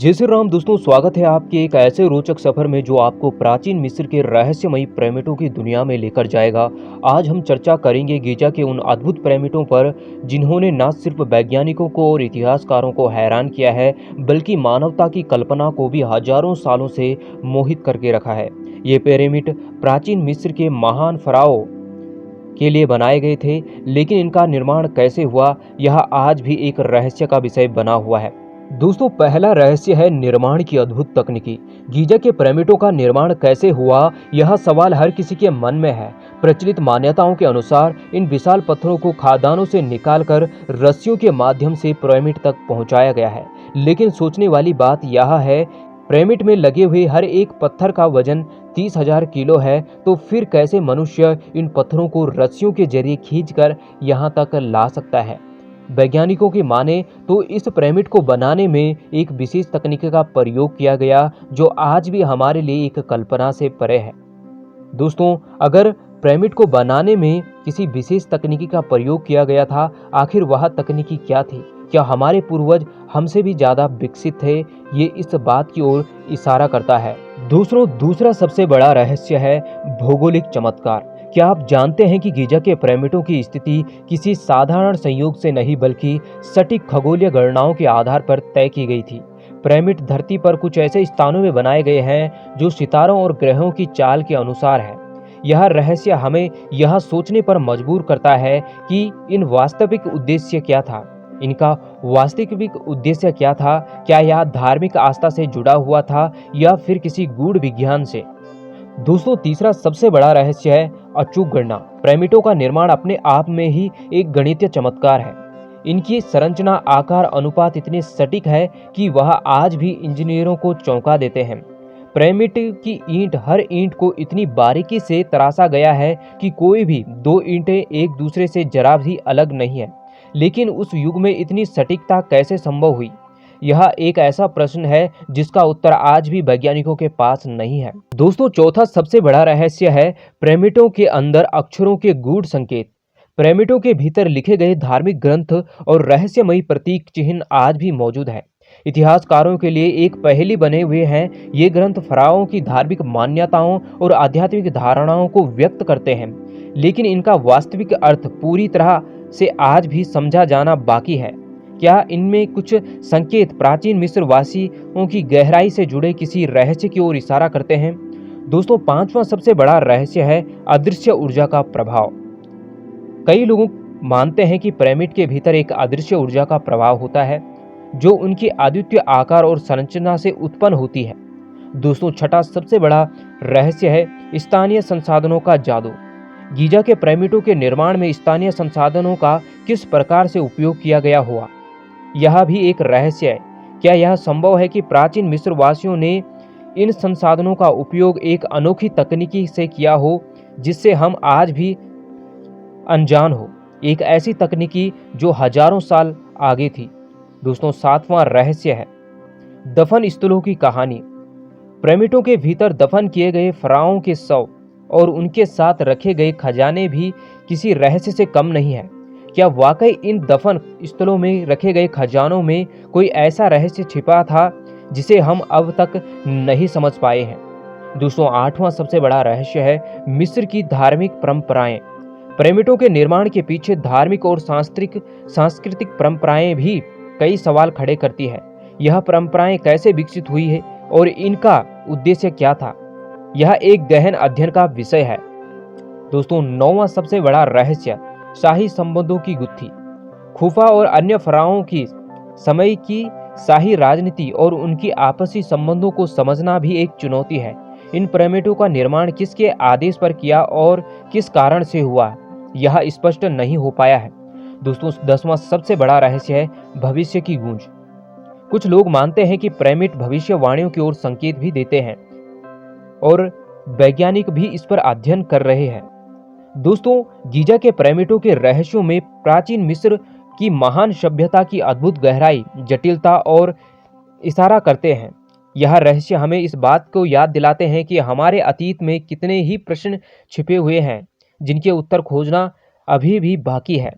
जय श्री राम दोस्तों, स्वागत है आपके एक ऐसे रोचक सफर में जो आपको प्राचीन मिस्र के रहस्यमयी पिरामिडों की दुनिया में लेकर जाएगा। आज हम चर्चा करेंगे गीजा के उन अद्भुत पिरामिडों पर जिन्होंने न सिर्फ वैज्ञानिकों को और इतिहासकारों को हैरान किया है, बल्कि मानवता की कल्पना को भी हजारों सालों से मोहित करके रखा है। ये पिरामिड प्राचीन मिस्र के महान फराओं के लिए बनाए गए थे, लेकिन इनका निर्माण कैसे हुआ, यह आज भी एक रहस्य का विषय बना हुआ है। दोस्तों, पहला रहस्य है निर्माण की अद्भुत तकनीकी। गीजा के पिरामिडों का निर्माण कैसे हुआ, यह सवाल हर किसी के मन में है। प्रचलित मान्यताओं के अनुसार इन विशाल पत्थरों को खदानों से निकालकर रस्सियों के माध्यम से पिरामिड तक पहुंचाया गया है। लेकिन सोचने वाली बात यह है, पिरामिड में लगे हुए हर एक पत्थर का वजन 30,000 किलो है, तो फिर कैसे मनुष्य इन पत्थरों को रस्सियों के जरिए खींचकर यहाँ तक ला सकता है। वैज्ञानिकों की माने तो इस पिरामिड को बनाने में एक विशेष तकनीक का प्रयोग किया गया, जो आज भी हमारे लिए एक कल्पना से परे है। दोस्तों, अगर पिरामिड को बनाने में किसी विशेष तकनीकी का प्रयोग किया गया था, आखिर वह तकनीकी क्या थी? क्या हमारे पूर्वज हमसे भी ज्यादा विकसित थे? ये इस बात की ओर इशारा करता है। दूसरा सबसे बड़ा रहस्य है भौगोलिक चमत्कार। क्या आप जानते हैं कि गीजा के पिरामिडों की स्थिति किसी साधारण संयोग से नहीं, बल्कि सटीक खगोलीय गणनाओं के आधार पर तय की गई थी। पिरामिड धरती पर कुछ ऐसे स्थानों में बनाए गए हैं जो सितारों और ग्रहों की चाल के अनुसार है। यह रहस्य हमें यह सोचने पर मजबूर करता है कि इन वास्तविक उद्देश्य क्या था। इनका वास्तविक उद्देश्य क्या था? क्या यह धार्मिक आस्था से जुड़ा हुआ था या फिर किसी गूढ़ विज्ञान से? दोस्तों, तीसरा सबसे बड़ा रहस्य है अचूक गणना। पिरामिडों का निर्माण अपने आप में ही एक गणितीय चमत्कार है। इनकी संरचना, आकार, अनुपात इतने सटीक है कि वह आज भी इंजीनियरों को चौंका देते हैं। पिरामिड की ईंट, हर ईंट को इतनी बारीकी से तराशा गया है कि कोई भी दो ईंटें एक दूसरे से जरा भी अलग नहीं है। लेकिन उस युग में इतनी सटीकता कैसे संभव हुई? यह एक ऐसा प्रश्न है जिसका उत्तर आज भी वैज्ञानिकों के पास नहीं है। दोस्तों, चौथा सबसे बड़ा रहस्य है पिरामिडों के अंदर अक्षरों के गूढ़ संकेत। पिरामिडों के भीतर लिखे गए धार्मिक ग्रंथ और रहस्यमयी प्रतीक चिन्ह आज भी मौजूद है। इतिहासकारों के लिए एक पहेली बने हुए हैं। ये ग्रंथ फराओं की धार्मिक मान्यताओं और आध्यात्मिक धारणाओं को व्यक्त करते हैं, लेकिन इनका वास्तविक अर्थ पूरी तरह से आज भी समझा जाना बाकी है। क्या इनमें कुछ संकेत प्राचीन मिस्र वासियों की गहराई से जुड़े किसी रहस्य की ओर इशारा करते हैं? दोस्तों, पांचवा सबसे बड़ा रहस्य है अदृश्य ऊर्जा का प्रभाव। कई लोग मानते हैं कि पिरामिड के भीतर एक अदृश्य ऊर्जा का प्रभाव होता है, जो उनकी अद्वितीय आकार और संरचना से उत्पन्न होती है। दोस्तों, छठा सबसे बड़ा रहस्य है स्थानीय संसाधनों का जादू। गीजा के पिरामिडों के निर्माण में स्थानीय संसाधनों का किस प्रकार से उपयोग किया गया हुआ, यह भी एक रहस्य है। क्या यह संभव है कि प्राचीन मिस्र वासियों ने इन संसाधनों का उपयोग एक अनोखी तकनीकी से किया हो, जिससे हम आज भी अनजान हो, एक ऐसी तकनीकी जो हजारों साल आगे थी? दोस्तों, सातवां रहस्य है दफन स्थलों की कहानी। पिरामिडों के भीतर दफन किए गए फराओं के शव और उनके साथ रखे गए खजाने भी किसी रहस्य से कम नहीं है। क्या वाकई इन दफन स्थलों में रखे गए खजानों में कोई ऐसा रहस्य छिपा था जिसे हम अब तक नहीं समझ पाए हैं? दोस्तों, आठवां सबसे बड़ा रहस्य है मिस्र की धार्मिक परंपराएं। पिरामिडों के निर्माण के पीछे धार्मिक और सांस्कृतिक परंपराएं भी कई सवाल खड़े करती है। यह परंपराएं कैसे विकसित हुई है और इनका उद्देश्य क्या था, यह एक गहन अध्ययन का विषय है। दोस्तों, नौवां सबसे बड़ा रहस्य शाही संबंधों की गुत्थी। खुफा और अन्य फराओं की समय की शाही राजनीति और उनकी आपसी संबंधों को समझना भी एक चुनौती है। इन पिरामिडों का निर्माण किसके आदेश पर किया और किस कारण से हुआ, यह स्पष्ट नहीं हो पाया है। दोस्तों, 10वां सबसे बड़ा रहस्य है भविष्य की गूंज। कुछ लोग मानते हैं कि पिरामिड भविष्यवाणियों की ओर संकेत भी देते हैं और वैज्ञानिक भी इस पर अध्ययन कर रहे हैं। दोस्तों, गीजा के पिरामिडों के रहस्यों में प्राचीन मिस्र की महान सभ्यता की अद्भुत गहराई, जटिलता और इशारा करते हैं। यह रहस्य हमें इस बात को याद दिलाते हैं कि हमारे अतीत में कितने ही प्रश्न छिपे हुए हैं, जिनके उत्तर खोजना अभी भी बाकी है।